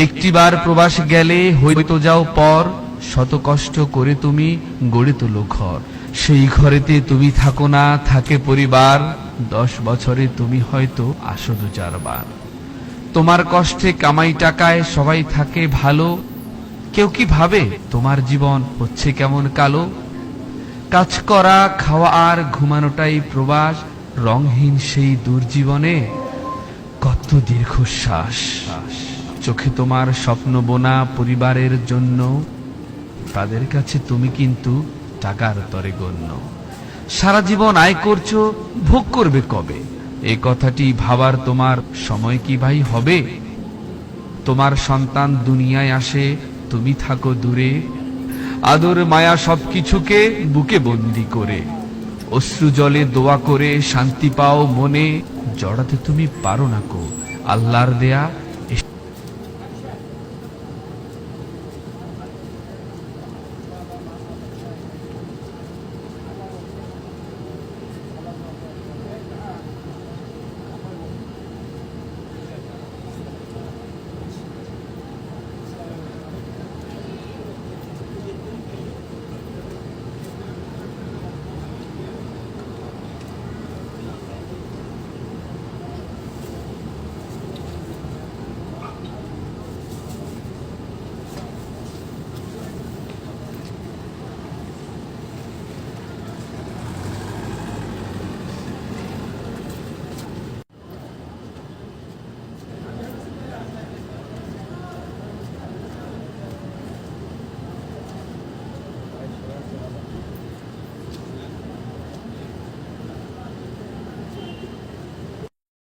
একটিবার প্রবাস গেলে হইতো যাও পর, শত কষ্ট করে তুমি গড়ে তোলো ঘর। সেই ঘরেতে তুমি থাকো না, থাকে পরিবার, 10 বছরে তুমি হয়তো আসো 2-4 বার। তোমার কষ্টে কামাই টাকায় সবাই থাকে ভালো, কেউ কি ভাবে তোমার জীবন হচ্ছে কেমন কালো? কাজ করা, খাওয়া আর ঘুমানোটাই প্রবাস, রংহীন সেই দুর্জীবনে কত দীর্ঘশ্বাস। চোখে তোমার স্বপ্ন বোনা পরিবারের জন্য, তাদের কাছে তুমি কিন্তু টাকার তরে গণ্য। সারা জীবন আয় করছো, ভোগ করবে কবে? এই কথাটি ভাবার তোমার সময় কি ভাই হবে? তোমার সন্তান দুনিয়ায় আসে, তুমি থাকো দূরে, আদর মায়া সবকিছুকে বুকে বন্দি করে। অশ্রু জলে দোয়া করে শান্তি পাও মনে, জড়াতে তুমি পারো না কো আল্লাহর দেয়া